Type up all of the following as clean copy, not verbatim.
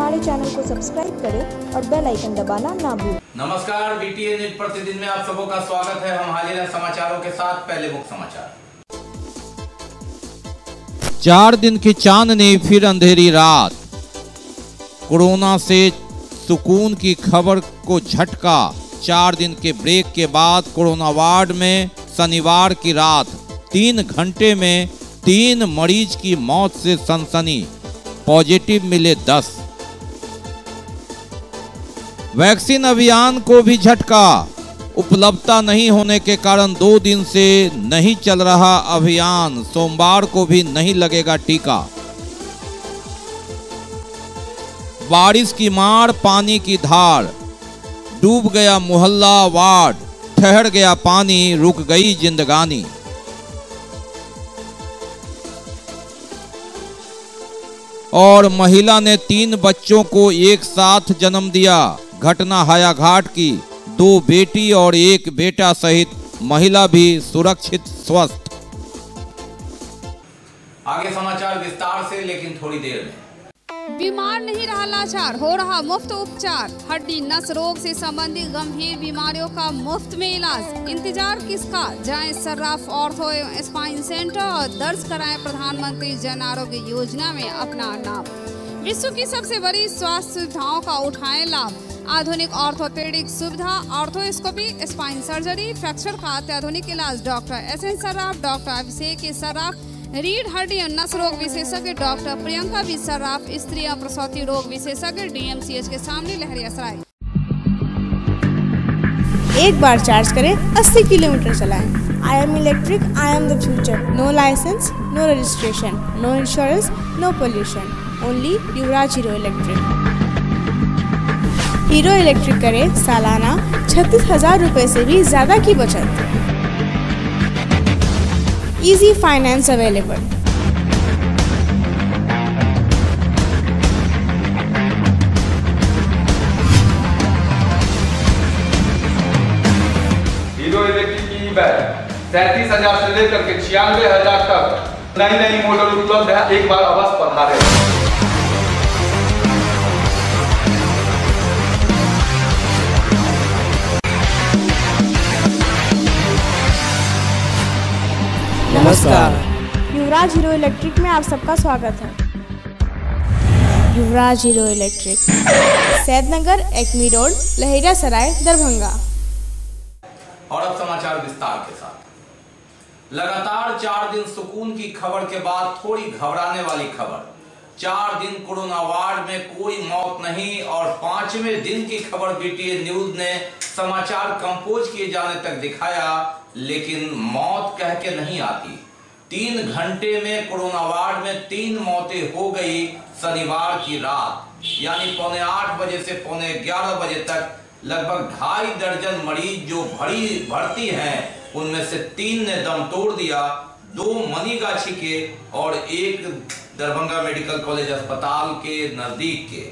हमारे चैनल को सब्सक्राइब करें और बेल आइकन दबाना ना भूलें। नमस्कार, बीटीएन न्यूज प्रतिदिन में आप सबों का स्वागत है। हम हाजिर हैं समाचारों के साथ। पहले मुख्य समाचार। 4 दिन की चांदनी फिर अंधेरी रात। कोरोना से सुकून की खबर को झटका। 4 दिन के ब्रेक के बाद कोरोना वार्ड में शनिवार की रात 3 घंटे में 3 मरीज की मौत से सनसनी। पॉजिटिव मिले 10। वैक्सीन अभियान को भी झटका। उपलब्धता नहीं होने के कारण 2 दिन से नहीं चल रहा अभियान। सोमवार को भी नहीं लगेगा टीका। बारिश की मार, पानी की धार। डूब गया मोहल्ला वार्ड, ठहर गया पानी, रुक गई जिंदगानी। और महिला ने 3 बच्चों को एक साथ जन्म दिया। घटना हायाघाट की। 2 बेटी और 1 बेटा सहित महिला भी सुरक्षित स्वस्थ। आगे समाचार विस्तार से, लेकिन थोड़ी देर में। बीमार नहीं रहा लाचार, हो रहा मुफ्त उपचार। हड्डी नस रोग से संबंधित गंभीर बीमारियों का मुफ्त में इलाज। इंतजार किसका, जाएं सर्राफ ऑर्थो एवं स्पाइन सेंटर और दर्ज कराएं प्रधानमंत्री जन आरोग्य योजना में अपना नाम। विश्व की सबसे बड़ी स्वास्थ्य सुविधाओं का उठाएं लाभ। आधुनिक ऑर्थोपेडिक सुविधा, ऑर्थोस्कोपी, स्पाइन सर्जरी, फ्रैक्चर का अत्याधुनिक इलाज। डॉक्टर SN सर्राफ, डॉक्टर अभिषेक सर्राफ, रीढ़ हड्डी और नस रोग विशेषज्ञ डॉक्टर प्रियंका बी सर्राफ, स्त्री और प्रसूति रोग विशेषज्ञ DMCH के सामने लहरियासराय। एक बार चार्ज करें, 80 किलोमीटर चलाएं। I am electric, I am the future. No license, no registration, no insurance, no pollution. Only Yuvraj Hero electric. Hero electric करें सालाना 36,000 रुपए से भी ज्यादा की बचत। Easy finance available. Hero electric की बैग 37,000 से लेकर के 96,000 तक नई मॉडल उपलब्ध है। एक बार अवश्य पधारें। नमस्कार, युवराज हीरो इलेक्ट्रिक में आप सबका स्वागत है। Yuvraj Hero Electric, Saidnagar, Acme road, Laheriasarai, Darbhanga. और अब समाचार विस्तार के साथ। लगातार 4 दिन सुकून की खबर के बाद थोड़ी घबराने वाली खबर। 4 दिन कोरोना वार्ड में कोई मौत नहीं और 5वें दिन की खबर बीटीएन न्यूज ने समाचार कंपोज किए जाने तक दिखाया, लेकिन मौत कह के नहीं आती। 3 घंटे में कोरोना वार्ड में 3 मौतें हो गई। शनिवार की रात यानी 8:15 बजे से 11:15 बजे तक लगभग 2.5 दर्जन मरीज जो भर्ती हैं, उनमें से 3 ने दम तोड़ दिया। 2 मनीगाछी के और 1 दरभंगा मेडिकल कॉलेज अस्पताल के नजदीक के।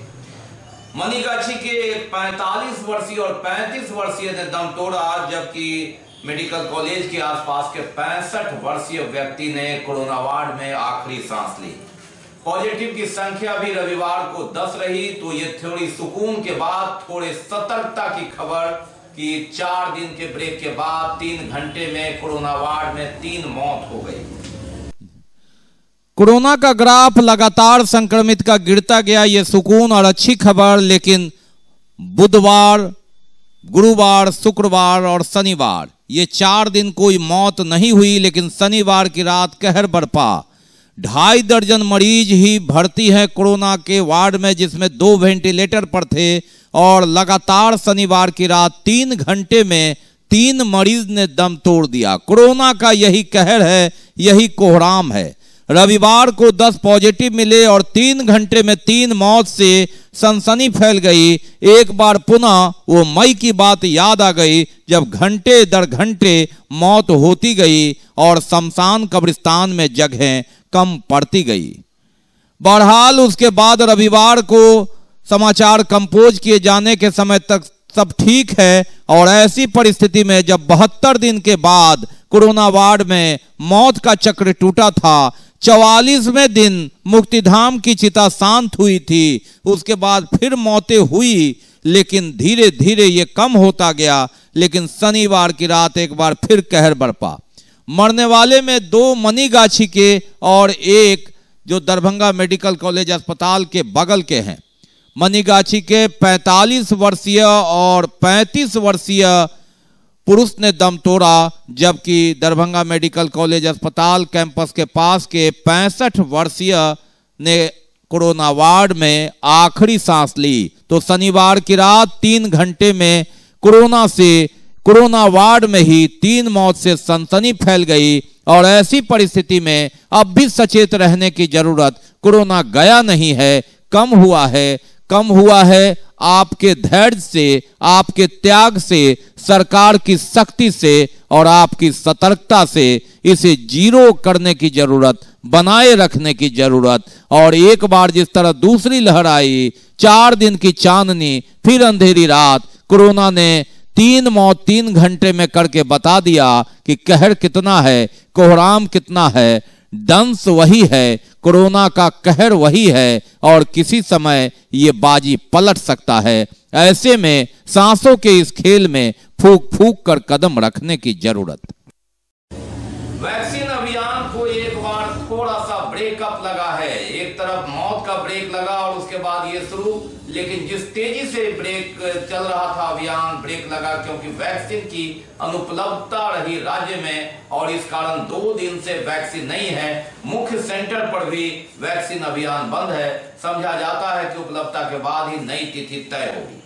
मनीगाछी के 45 वर्षीय और 35 वर्षीय ने दम तोड़ा, जबकि मेडिकल कॉलेज के आसपास के 65 वर्षीय व्यक्ति ने कोरोना वार्ड में आखिरी सांस ली। पॉजिटिव की संख्या भी रविवार को 10 रही। तो ये थोड़ी सुकून के बाद थोड़े सतर्कता की खबर कि 4 दिन के ब्रेक के बाद 3 घंटे में कोरोना वार्ड में 3 मौत हो गई। कोरोना का ग्राफ लगातार संक्रमित का गिरता गया, ये सुकून और अच्छी खबर। लेकिन बुधवार, गुरुवार, शुक्रवार और शनिवार ये 4 दिन कोई मौत नहीं हुई, लेकिन शनिवार की रात कहर बरपा। 2.5 दर्जन मरीज ही भर्ती हैं कोरोना के वार्ड में, जिसमें 2 वेंटिलेटर पर थे। और लगातार शनिवार की रात 3 घंटे में 3 मरीज ने दम तोड़ दिया। कोरोना का यही कहर है, यही कोहराम है। रविवार को 10 पॉजिटिव मिले और 3 घंटे में 3 मौत से सनसनी फैल गई। एक बार पुनः वो मई की बात याद आ गई, जब घंटे दर घंटे मौत होती गई और शमशान कब्रिस्तान में जगहें कम पड़ती गई। बहरहाल उसके बाद रविवार को समाचार कंपोज किए जाने के समय तक सब ठीक है। और ऐसी परिस्थिति में जब 72 दिन के बाद कोरोना वार्ड में मौत का चक्र टूटा था, 44वें दिन मुक्तिधाम की चिता शांत हुई थी। उसके बाद फिर मौतें हुई, लेकिन धीरे धीरे ये कम होता गया। लेकिन शनिवार की रात एक बार फिर कहर बरपा। मरने वाले में 2 मनीगाछी के और एक जो दरभंगा मेडिकल कॉलेज अस्पताल के बगल के हैं। मनीगाछी के 45 वर्षीय और 35 वर्षीय पुरुष ने दम तोड़ा, जबकि दरभंगा मेडिकल कॉलेज अस्पताल कैंपस के पास के 65 वर्षीय ने कोरोना वार्ड में आखिरी सांस ली। तो शनिवार की रात 3 घंटे में कोरोना वार्ड में ही 3 मौत से सनसनी फैल गई। और ऐसी परिस्थिति में अब भी सचेत रहने की जरूरत। कोरोना गया नहीं है, कम हुआ है आपके धैर्य से, आपके त्याग से, सरकार की सख्ती से और आपकी सतर्कता से। इसे जीरो करने की जरूरत, बनाए रखने की जरूरत। और एक बार जिस तरह दूसरी लहर आई, 4 दिन की चांदनी फिर अंधेरी रात, कोरोना ने 3 मौत 3 घंटे में करके बता दिया कि कहर कितना है, कोहराम कितना है। दंश वही है, कोरोना का कहर वही है और किसी समय ये बाजी पलट सकता है। ऐसे में सांसों के इस खेल में फूंक फूंक कर कदम रखने की जरूरत। वैक्सीन अभियान को एक बार थोड़ा सा ब्रेकअप लगा है। एक तरफ मौत का ब्रेक लगा और उसके बाद ये शुरू, लेकिन जिस तेजी से ब्रेक चल रहा था अभियान, ब्रेक लगा क्योंकि वैक्सीन की अनुपलब्धता रही राज्य में और इस कारण 2 दिन से वैक्सीन नहीं है। मुख्य सेंटर पर भी वैक्सीन अभियान बंद है। समझा जाता है कि उपलब्धता के बाद ही नई तिथि तय होगी।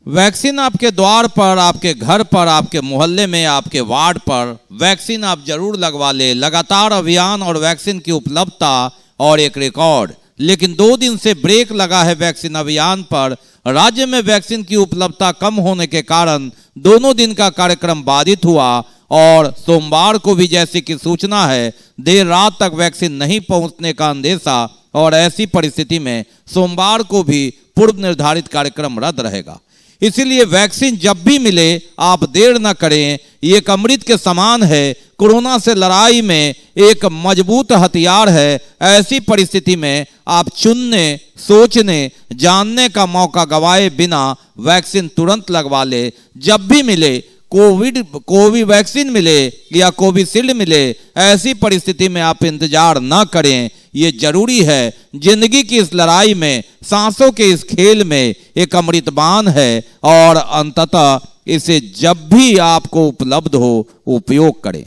वैक्सीन आपके द्वार पर, आपके घर पर, आपके मोहल्ले में, आपके वार्ड पर वैक्सीन आप जरूर लगवा ले। लगातार अभियान और वैक्सीन की उपलब्धता और एक रिकॉर्ड। लेकिन 2 दिन से ब्रेक लगा है वैक्सीन अभियान पर। राज्य में वैक्सीन की उपलब्धता कम होने के कारण दोनों दिन का कार्यक्रम बाधित हुआ और सोमवार को भी जैसी कि सूचना है, देर रात तक वैक्सीन नहीं पहुंचने का अंदेशा। और ऐसी परिस्थिति में सोमवार को भी पूर्व निर्धारित कार्यक्रम रद्द रहेगा। इसीलिए वैक्सीन जब भी मिले आप देर न करें। ये एक अमृत के समान है, कोरोना से लड़ाई में एक मजबूत हथियार है। ऐसी परिस्थिति में आप चुनने, सोचने, जानने का मौका गवाए बिना वैक्सीन तुरंत लगवा ले। जब भी मिले, कोविड वैक्सीन मिले या कोविशील्ड मिले, ऐसी परिस्थिति में आप इंतजार न करें। ये जरूरी है। जिंदगी की इस लड़ाई में, सांसों के इस खेल में एक अमृतबान है और अंततः इसे जब भी आपको उपलब्ध हो उपयोग करें।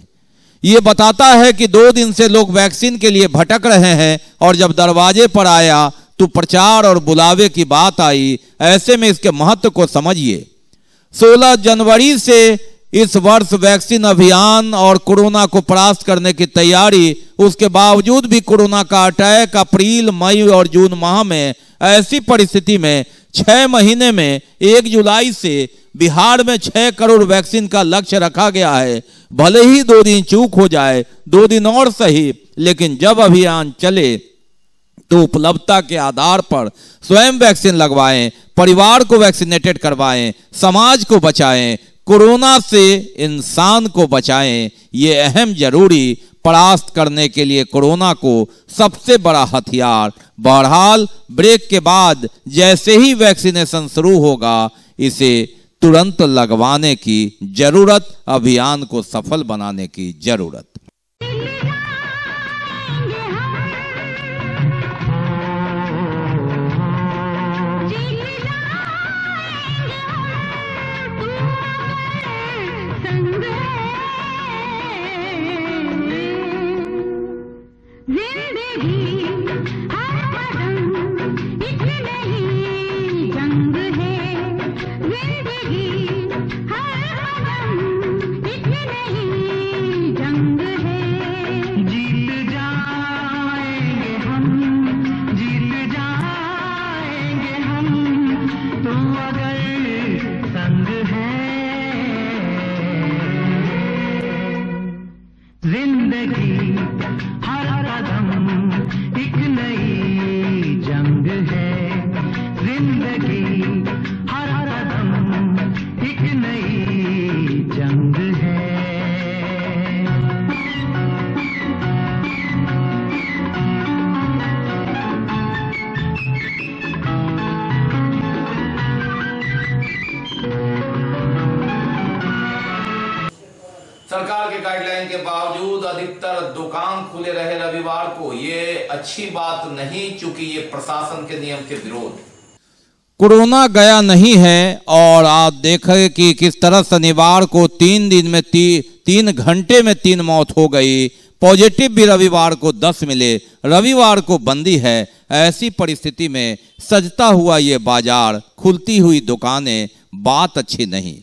ये बताता है कि 2 दिन से लोग वैक्सीन के लिए भटक रहे हैं और जब दरवाजे पर आया तो प्रचार और बुलावे की बात आई। ऐसे में इसके महत्व को समझिए। 16 जनवरी से इस वर्ष वैक्सीन अभियान और कोरोना को परास्त करने की तैयारी, उसके बावजूद भी कोरोना का अटैक अप्रैल, मई और जून माह में। ऐसी परिस्थिति में 6 महीने में 1 जुलाई से बिहार में 6 करोड़ वैक्सीन का लक्ष्य रखा गया है। भले ही 2 दिन चूक हो जाए, 2 दिन और सही, लेकिन जब अभियान चले तो उपलब्धता के आधार पर स्वयं वैक्सीन लगवाएं, परिवार को वैक्सीनेटेड करवाएं, समाज को बचाएं, कोरोना से इंसान को बचाएं। ये अहम जरूरी परास्त करने के लिए कोरोना को सबसे बड़ा हथियार। बहरहाल ब्रेक के बाद जैसे ही वैक्सीनेशन शुरू होगा, इसे तुरंत लगवाने की जरूरत, अभियान को सफल बनाने की जरूरत। बावजूद अधिकतर दुकान खुले रहे रविवार को, ये अच्छी बात नहीं, चूंकि ये प्रशासन के नियम के विरोध। कोरोना गया नहीं है और आप देखें कि किस तरह शनिवार को 3 दिन में 3 घंटे में 3 मौत हो गई। पॉजिटिव भी रविवार को 10 मिले। रविवार को बंदी है। ऐसी परिस्थिति में सजता हुआ ये बाजार, खुलती हुई दुकानें, बात अच्छी नहीं।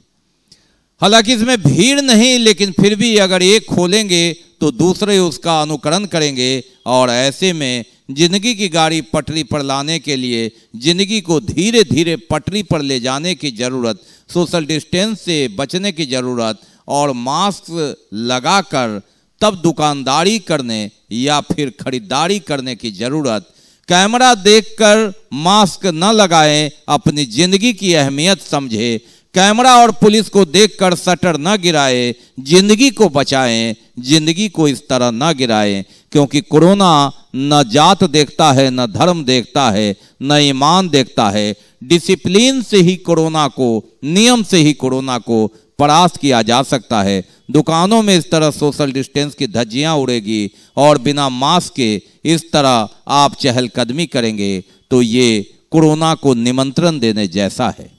हालांकि इसमें भीड़ नहीं, लेकिन फिर भी अगर एक खोलेंगे तो दूसरे उसका अनुकरण करेंगे और ऐसे में जिंदगी की गाड़ी पटरी पर लाने के लिए जिंदगी को धीरे धीरे पटरी पर ले जाने की ज़रूरत, सोशल डिस्टेंस से बचने की ज़रूरत और मास्क लगाकर तब दुकानदारी करने या फिर खरीदारी करने की ज़रूरत। कैमरा देखकर मास्क न लगाएं, अपनी ज़िंदगी की अहमियत समझे। कैमरा और पुलिस को देखकर शटर न गिराएं, जिंदगी को बचाएं, जिंदगी को इस तरह न गिराएं, क्योंकि कोरोना न जात देखता है, न धर्म देखता है, न ईमान देखता है। डिसिप्लिन से ही कोरोना को, नियम से ही कोरोना को परास्त किया जा सकता है। दुकानों में इस तरह सोशल डिस्टेंस की धज्जियां उड़ेगी और बिना मास्क के इस तरह आप चहलकदमी करेंगे तो ये कोरोना को निमंत्रण देने जैसा है।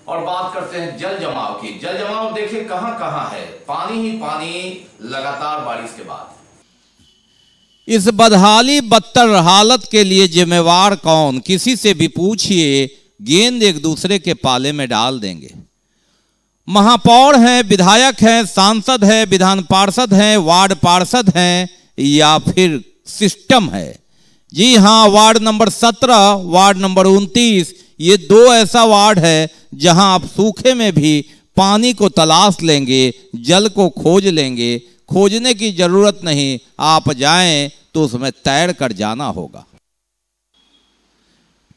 और बात करते हैं जल जमाव की। जल जमाव देखिए कहां कहां है, पानी ही पानी लगातार बारिश के बाद। इस बदहाली बदतर हालत के लिए जिम्मेवार कौन? किसी से भी पूछिए, गेंद एक दूसरे के पाले में डाल देंगे। महापौर हैं, विधायक हैं, सांसद हैं, विधान पार्षद हैं, वार्ड पार्षद हैं या फिर सिस्टम है। जी हाँ, वार्ड नंबर 17, वार्ड नंबर 29, ये 2 ऐसा वार्ड है जहां आप सूखे में भी पानी को तलाश लेंगे, जल को खोज लेंगे। खोजने की जरूरत नहीं, आप जाएं तो उसमें तैर कर जाना होगा।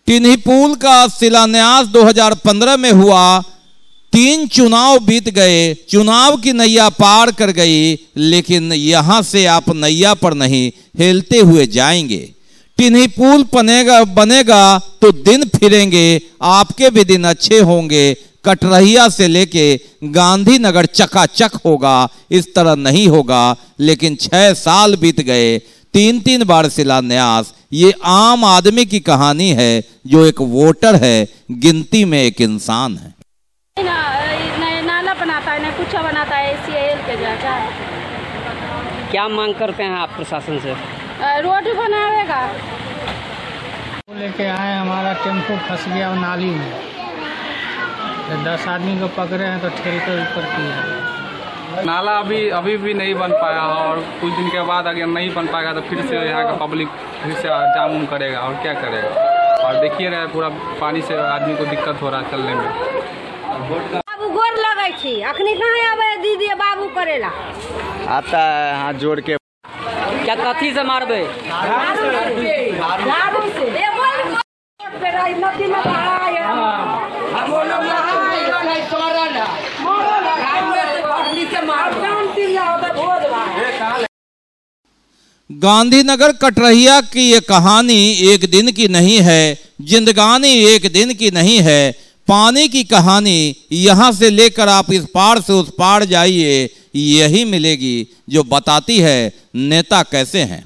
टिन्ही पुल का शिलान्यास 2015 में हुआ। 3 चुनाव बीत गए, चुनाव की नैया पार कर गई, लेकिन यहां से आप नैया पर नहीं, हिलते हुए जाएंगे। टिन्ही पुल बनेगा तो दिन फिरेंगे, आपके भी दिन अच्छे होंगे। कटरहिया से लेके गांधीनगर चकाचक होगा, इस तरह नहीं होगा। लेकिन 6 साल बीत गए, 3 बार शिलान्यास। ये आम आदमी की कहानी है जो एक वोटर है, गिनती में एक इंसान है। नाला बनाता है, ना कुछ बनाता है, CIL के जाता है। क्या मांग करते हैं आप प्रशासन से? रोड बनाएगा। लेके आए, हमारा टेम्पो फंस गया नाली में, तो 10 आदमी को पकड़े हैं तो ठेल कर ऊपर किया। नाला अभी भी नहीं बन पाया और कुछ दिन के बाद अगर नहीं बन पाएगा तो फिर से यहाँ का पब्लिक फिर से जामुन करेगा और क्या करेगा। और देखिए रहे पूरा पानी से आदमी को दिक्कत हो रहा है चलने में। बाबू गोर लगे छी, अखनी कहाँ आवे दीदी बाबू करेला आता है हाथ जोड़ के। क्या कथी से मारबे? गांधीनगर कटरहिया की ये कहानी एक दिन की नहीं है, जिंदगानी एक दिन की नहीं है। पानी की कहानी यहाँ से लेकर आप इस पार से उस पार जाइए, यही मिलेगी जो बताती है नेता कैसे हैं।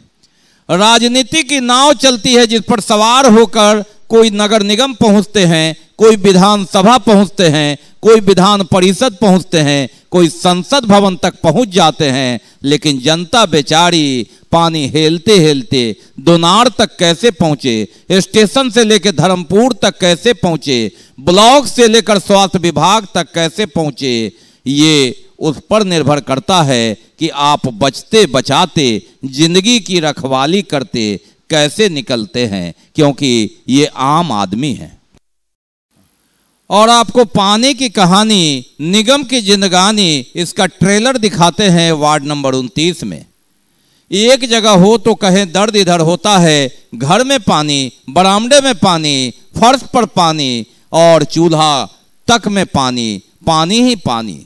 राजनीति की नाव चलती है जिस पर सवार होकर कोई नगर निगम पहुंचते हैं, कोई विधानसभा पहुंचते हैं, कोई विधान परिषद पहुंचते हैं, कोई संसद भवन तक पहुंच जाते हैं। लेकिन जनता बेचारी पानी हेलते हेलते दोनार तक कैसे पहुंचे, स्टेशन से लेकर धर्मपुर तक कैसे पहुंचे, ब्लॉक से लेकर स्वास्थ्य विभाग तक कैसे पहुंचे, ये उस पर निर्भर करता है कि आप बचते बचाते जिंदगी की रखवाली करते कैसे निकलते हैं, क्योंकि ये आम आदमी है। और आपको पानी की कहानी, निगम की जिंदगानी, इसका ट्रेलर दिखाते हैं वार्ड नंबर 29 में। एक जगह हो तो कहें दर्द इधर होता है, घर में पानी, बरामदे में पानी, फर्श पर पानी और चूल्हा तक में पानी, पानी ही पानी।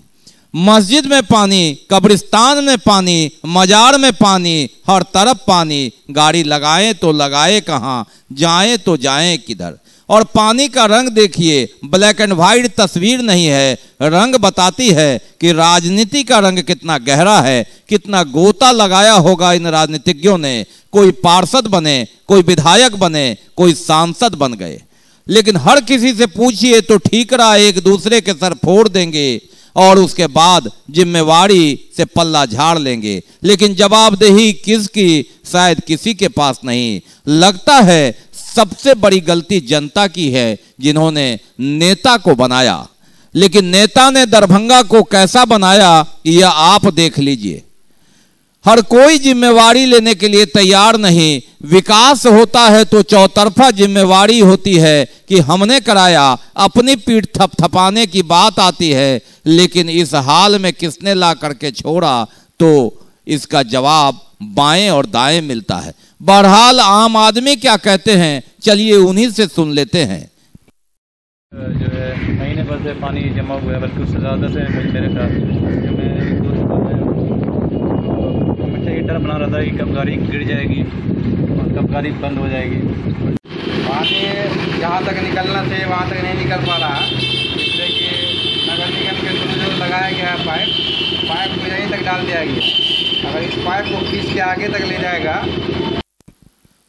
मस्जिद में पानी, कब्रिस्तान में पानी, मजार में पानी, हर तरफ पानी। गाड़ी लगाएं तो लगाएं कहाँ, जाएं तो जाएं किधर। और पानी का रंग देखिए, ब्लैक एंड व्हाइट तस्वीर नहीं है, रंग बताती है कि राजनीति का रंग कितना गहरा है, कितना गोता लगाया होगा इन राजनीतिज्ञों ने। कोई पार्षद बने, कोई विधायक बने, कोई सांसद बन गए, लेकिन हर किसी से पूछिए तो ठीकरा एक दूसरे के सर फोड़ देंगे और उसके बाद जिम्मेवारी से पल्ला झाड़ लेंगे। लेकिन जवाबदेही किसकी? शायद किसी के पास नहीं। लगता है सबसे बड़ी गलती जनता की है, जिन्होंने नेता को बनाया। लेकिन नेता ने दरभंगा को कैसा बनाया यह आप देख लीजिए। हर कोई जिम्मेवारी लेने के लिए तैयार नहीं। विकास होता है तो चौतरफा जिम्मेवारी होती है कि हमने कराया, अपनी पीठ थपथपाने की बात आती है। लेकिन इस हाल में किसने ला करके छोड़ा, तो इसका जवाब बाएं और दाएं मिलता है। बहरहाल आम आदमी क्या कहते हैं, चलिए उन्हीं से सुन लेते हैं। जो है महीने भर से पानी जमा हुआ है, बल्कि उससे ज़्यादा से मेरे साथ जो मैं एक दोस्त हमेशा ये डर बना रहा था कि कब गाड़ी गिर जाएगी और कब गाड़ी बंद हो जाएगी। पानी जहाँ तक निकलना चाहिए वहाँ तक नहीं निकल पा रहा, इसलिए कि नगर निगम के थ्रू जो लगाया गया है पाइप को यहीं तक डाल दिया गया। अगर इस पाइप को खींच के आगे तक ले जाएगा।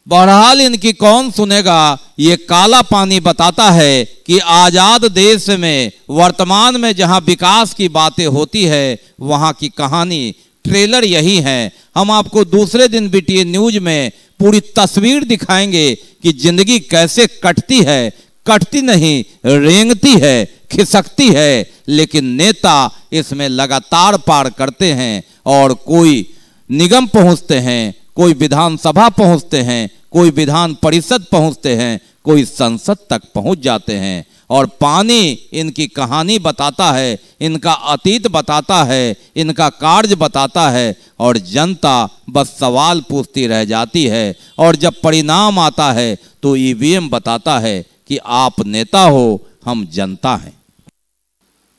बहरहाल इनकी कौन सुनेगा। ये काला पानी बताता है कि आजाद देश में वर्तमान में जहां विकास की बातें होती है, वहां की कहानी ट्रेलर यही है। हम आपको दूसरे दिन बीटीए न्यूज में पूरी तस्वीर दिखाएंगे कि जिंदगी कैसे कटती है। कटती नहीं, रेंगती है, खिसकती है, लेकिन नेता इसमें लगातार पार करते हैं। और कोई निगम पहुंचते हैं, कोई विधानसभा पहुंचते हैं, कोई विधान परिषद पहुंचते हैं, कोई संसद तक पहुंच जाते हैं। और पानी इनकी कहानी बताता है, इनका अतीत बताता है, इनका कार्य बताता है। और जनता बस सवाल पूछती रह जाती है। और जब परिणाम आता है तो ईवीएम बताता है कि आप नेता हो, हम जनता हैं।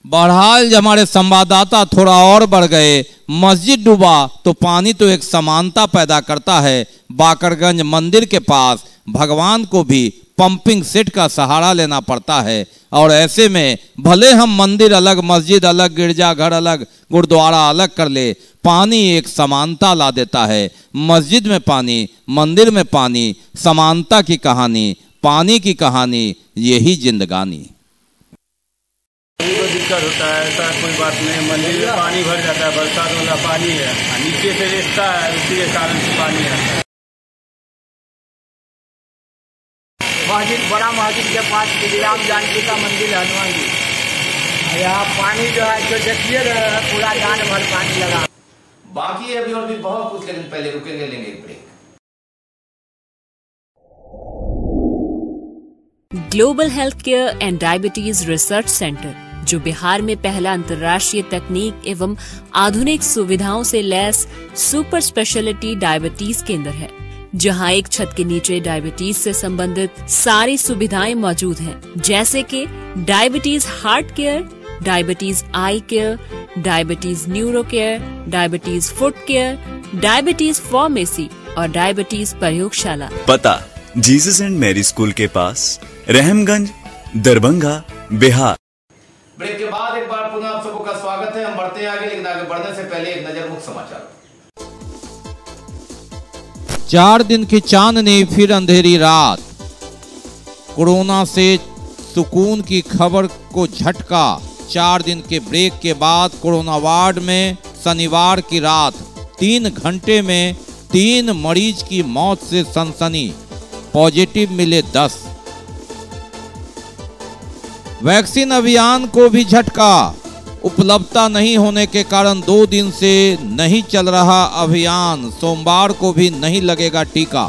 बहरहाल जब हमारे संवाददाता थोड़ा और बढ़ गए, मस्जिद डूबा तो पानी तो एक समानता पैदा करता है। बाकरगंज मंदिर के पास भगवान को भी पंपिंग सेट का सहारा लेना पड़ता है। और ऐसे में भले हम मंदिर अलग, मस्जिद अलग, गिरजाघर अलग, गुरुद्वारा अलग कर ले, पानी एक समानता ला देता है। मस्जिद में पानी, मंदिर में पानी, समानता की कहानी, पानी की कहानी, यही जिंदगानी। को दिक्कत होता है, ऐसा कोई बात नहीं। मंदिर में पानी भर जाता है, बरसात वाला पानी है, नीचे से रिश्ता है, उसी के कारण से पानी आता है। मस्जिद, बड़ा मस्जिद के पास श्री राम जानकी का मंदिर है, हनुमान जी। यहाँ पानी जो है जो देखिए पूरा जान भर पानी लगा। बाकी अभी और भी बहुत कुछ, लेकिन पहले रुकेंगे, लेंगे एक break. Global health care and diabetes research centre, जो बिहार में पहला अंतर्राष्ट्रीय तकनीक एवं आधुनिक सुविधाओं से लैस सुपर स्पेशलिटी डायबिटीज केंद्र है, जहां एक छत के नीचे डायबिटीज से संबंधित सारी सुविधाएं मौजूद हैं, जैसे कि diabetes heart care, diabetes eye care, diabetes neuro care, diabetes foot care, diabetes pharmacy और डायबिटीज प्रयोगशाला। पता जीसस एंड मैरी स्कूल के पास, रहमगंज, दरभंगा, बिहार। ब्रेक के बाद एक बार पुनः आप सबका स्वागत है। हम बढ़ते हैं आगे, लेकिन आगे बढ़ने से पहले एक नजर मुख्य समाचार। 4 दिन की चांदनी, फिर अंधेरी रात। कोरोना से सुकून की खबर को झटका। 4 दिन के ब्रेक के बाद कोरोना वार्ड में शनिवार की रात 3 घंटे में 3 मरीज की मौत से सनसनी। पॉजिटिव मिले 10। वैक्सीन अभियान को भी झटका। उपलब्धता नहीं होने के कारण 2 दिन से नहीं चल रहा अभियान। सोमवार को भी नहीं लगेगा टीका।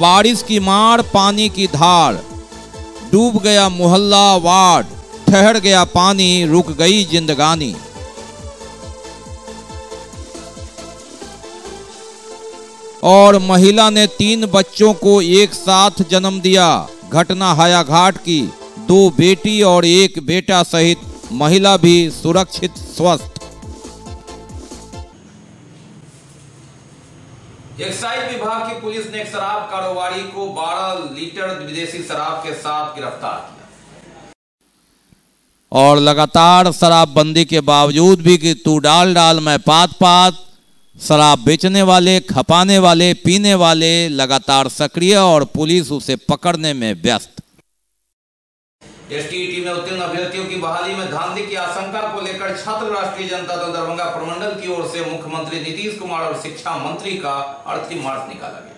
बारिश की मार, पानी की धार, डूब गया मोहल्ला वार्ड, ठहर गया पानी, रुक गई जिंदगानी। और महिला ने 3 बच्चों को एक साथ जन्म दिया। घटना हायाघाट की। 2 बेटी और 1 बेटा सहित महिला भी सुरक्षित स्वस्थ। एक्साइज विभाग की पुलिस ने एक शराब कारोबारी को 12 लीटर विदेशी शराब के साथ गिरफ्तार किया। और लगातार शराबबंदी के बावजूद भी कि तू डाल डाल मैं पात पात, शराब बेचने वाले, खपाने वाले, पीने वाले लगातार सक्रिय और पुलिस उसे पकड़ने में व्यस्त। एसटीईटी में उत्तीर्ण अभ्यर्थियों की बहाली में धांधली की आशंका को लेकर छात्र राष्ट्रीय जनता दल दरभंगा प्रमंडल की ओर से मुख्यमंत्री नीतीश कुमार और शिक्षा मंत्री का अर्थी मार्च निकाला गया।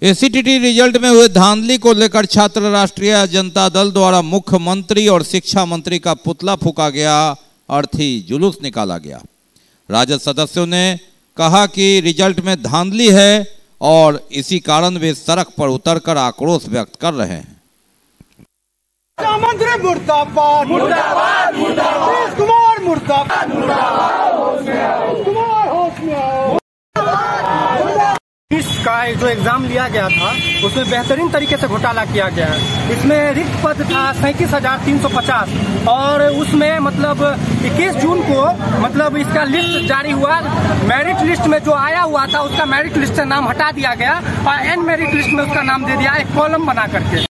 एसटीईटी रिजल्ट में हुए धांधली को लेकर छात्र राष्ट्रीय जनता दल द्वारा मुख्यमंत्री और शिक्षा मंत्री का पुतला फूका गया, अर्थी जुलूस निकाला गया। राजद सदस्यों ने कहा कि रिजल्ट में धांधली है और इसी कारण वे सड़क पर उतरकर आक्रोश व्यक्त कर रहे हैं। मंत्री मुर्दाबाद मुर्दाबाद मुर्दाबाद, कुमार मुर्दाबाद मुर्दाबाद, कुमार होश में आओ। इसका जो एग्जाम लिया गया था उसमें बेहतरीन तरीके से घोटाला किया गया है। इसमें रिक्त पद था 37,350 और उसमें मतलब 21 जून को मतलब इसका लिस्ट जारी हुआ। मेरिट लिस्ट में जो आया हुआ था उसका मेरिट लिस्ट से नाम हटा दिया गया और एन मेरिट लिस्ट में उसका नाम दे दिया, एक कॉलम बना करके।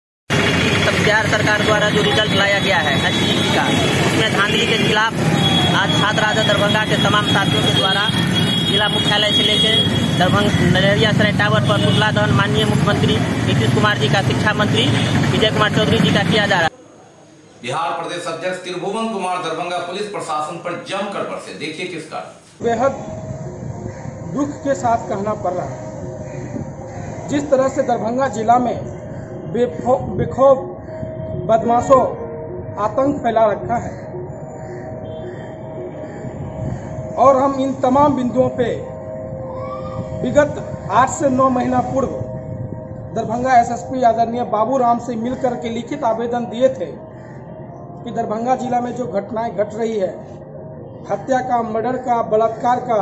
बिहार सरकार द्वारा जो रिजल्ट लाया गया है एसटीईटी का, उसमें धांधली के खिलाफ आज छात्र राजद दरभंगा के तमाम साथियों के द्वारा जिला मुख्यालय से लेकर दरभंगा नरेरिया सराय टावर पर पुतला दहन माननीय मुख्यमंत्री नीतीश कुमार जी का, शिक्षा मंत्री विजय कुमार चौधरी जी का किया जा रहा है। बिहार प्रदेश अध्यक्ष त्रिभुवन कुमार दरभंगा पुलिस प्रशासन पर जमकर बरसे, देखिए किस कारण। बेहद दुख के साथ कहना पड़ रहा है, जिस तरह से दरभंगा जिला में बेखौफ बदमाशों आतंक फैला रखा है और हम इन तमाम बिंदुओं पे विगत 8 से 9 महीना पूर्व दरभंगा एसएसपी आदरणीय बाबूराम से मिलकर के लिखित आवेदन दिए थे कि दरभंगा जिला में जो घटनाएं घट रही है, हत्या का, मर्डर का, बलात्कार का,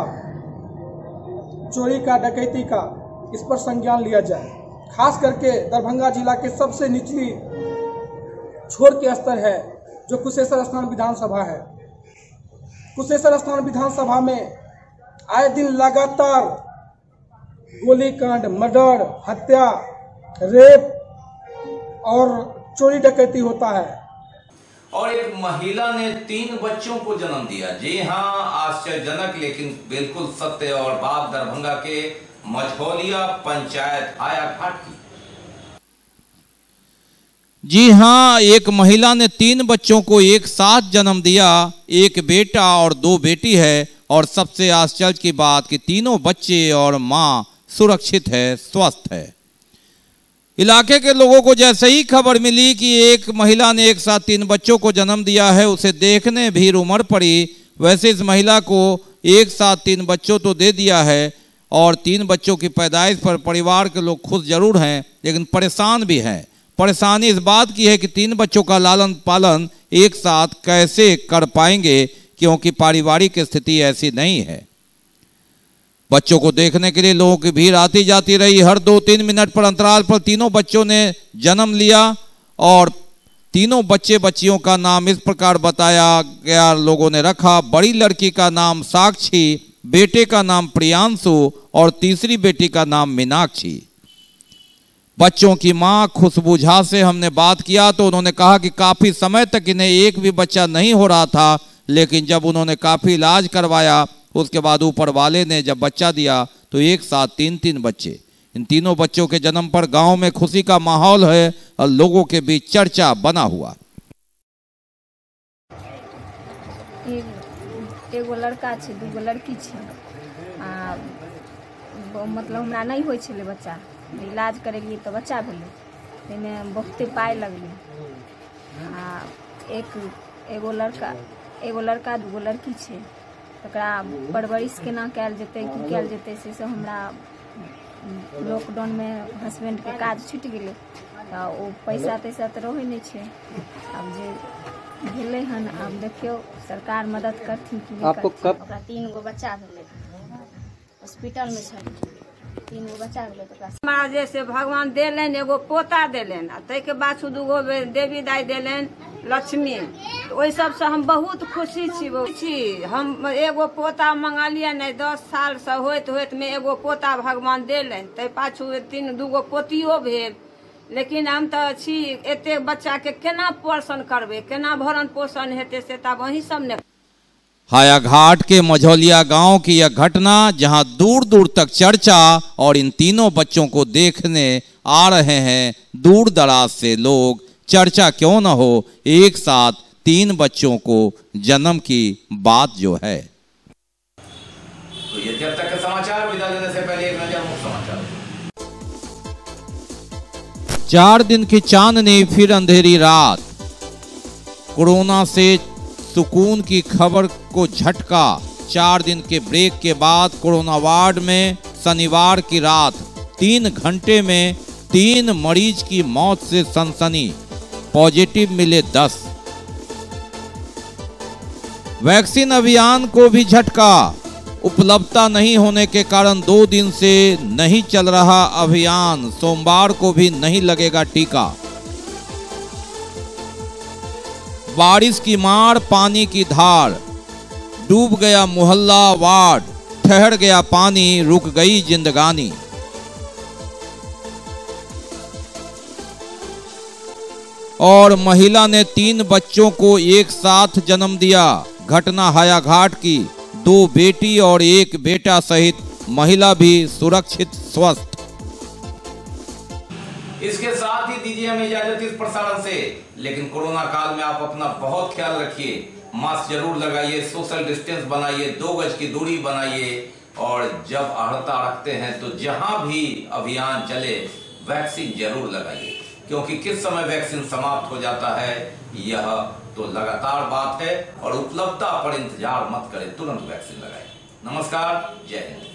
चोरी का, डकैती का, इस पर संज्ञान लिया जाए। खास करके दरभंगा जिला के सबसे निचली छोर के स्तर है जो कुशेश्वर स्थान विधानसभा है। कुशेश्वर स्थान विधानसभा में आए दिन लगातार गोलीकांड, मर्डर, हत्या, रेप और चोरी डकैती होता है। और एक महिला ने 3 बच्चों को जन्म दिया। जी हां, आश्चर्यजनक लेकिन बिल्कुल सत्य। और बात दरभंगा के मझौलिया पंचायत आयाघाट की। जी हां, एक महिला ने 3 बच्चों को एक साथ जन्म दिया, एक बेटा और 2 बेटी है। और सबसे आश्चर्य की बात कि तीनों बच्चे और मां सुरक्षित है, स्वस्थ है। इलाके के लोगों को जैसे ही खबर मिली कि एक महिला ने एक साथ 3 बच्चों को जन्म दिया है, उसे देखने भीड़ उमड़ पड़ी। वैसे इस महिला को एक साथ 3 बच्चों तो दे दिया है और 3 बच्चों की पैदाइश पर परिवार के लोग खुश जरूर हैं, लेकिन परेशान भी हैं। परेशानी इस बात की है कि 3 बच्चों का लालन पालन एक साथ कैसे कर पाएंगे, क्योंकि पारिवारिक स्थिति ऐसी नहीं है। बच्चों को देखने के लिए लोगों की भीड़ आती जाती रही। हर 2-3 मिनट पर अंतराल पर तीनों बच्चों ने जन्म लिया और तीनों बच्चे बच्चियों का नाम इस प्रकार बताया गया, लोगों ने रखा। बड़ी लड़की का नाम साक्षी, बेटे का नाम प्रियांशु और तीसरी बेटी का नाम मीनाक्षी। बच्चों की मां खुशबू झा से हमने बात किया तो उन्होंने कहा कि काफी समय तक इन्हें एक भी बच्चा नहीं हो रहा था, लेकिन जब उन्होंने काफी इलाज करवाया उसके बाद ऊपर वाले ने जब बच्चा दिया तो एक साथ 3-3 बच्चे। इन तीनों बच्चों के जन्म पर गांव में खुशी का माहौल है और लोगों के बीच चर्चा बना हुआ। एगो लड़का छै, 2 लड़की छै। मतलब हमरा नहीं होइ छलै बच्चा, इलाज करेलिए तो बच्चा भेलै। ताहिमे बहुते पाइ लगलै। एगो लड़का 2 लड़की छै। तकरा परवरिश केना कयल जेतै, की कयल जेतै से सब हमरा लॉकडाउन में हस्बैंड के काज छूटि गेलै तऽ ओ पैसा तैसा तऽ रहै नहि छै। आब जे भेलै हन, आब देखियौ सरकार मदद करथिन कि नहीं। आपको कब? ओकरा 3 गो बच्चा भेलै, हॉस्पिटल में छै। 3 गो बच्चा भेलै तऽ हमरा जैसे भगवान देलनि, एगो पोता देलनि आ ताहिके बाद 2 गो देवी दाई देलनि, लक्ष्मी। ओहि सबसे हम बहुत खुशी छी। हम एगो पोता मंगलिए नहीं, 10 साल से होइत होइत में एगो पोता भगवान देलन, ते पाछू 2 पोतियो भेल। लेकिन हम तो छी एते बच्चा के केना पोषण करबे, केना भरण पोषण हेते से तब वही सब ने। हायाघाट के मझौलिया गांव की यह घटना, जहां दूर दूर तक चर्चा और इन तीनों बच्चों को देखने आ रहे हैं दूर दराज से लोग। चर्चा क्यों न हो, एक साथ 3 बच्चों को जन्म की बात जो है। तो ये जब तक के समाचार, विदा लेने से पहले एक नजर मुख्य समाचार। 4 दिन की चांदनी फिर अंधेरी रात। कोरोना से सुकून की खबर को झटका। 4 दिन के ब्रेक के बाद कोरोना वार्ड में शनिवार की रात 3 घंटे में 3 मरीज की मौत से सनसनी। पॉजिटिव मिले 10। वैक्सीन अभियान को भी झटका। उपलब्धता नहीं होने के कारण 2 दिन से नहीं चल रहा अभियान। सोमवार को भी नहीं लगेगा टीका। बारिश की मार, पानी की धार, डूब गया मोहल्ला वार्ड, ठहर गया पानी, रुक गई जिंदगानी। और महिला ने 3 बच्चों को एक साथ जन्म दिया। घटना हायाघाट की। 2 बेटी और 1 बेटा सहित महिला भी सुरक्षित स्वस्थ। इसके साथ ही दीजिए हमें इजाजत इस प्रसारण से। लेकिन कोरोना काल में आप अपना बहुत ख्याल रखिए। मास्क जरूर लगाइए, सोशल डिस्टेंस बनाइए, 2 गज की दूरी बनाइए। और जब अर्हता रखते हैं तो जहां भी अभियान चले वैक्सीन जरूर लगाइए, क्योंकि किस समय वैक्सीन समाप्त हो जाता है यह तो लगातार बात है। और उपलब्धता पर इंतजार मत करें, तुरंत वैक्सीन लगाएं। नमस्कार, जय हिंद।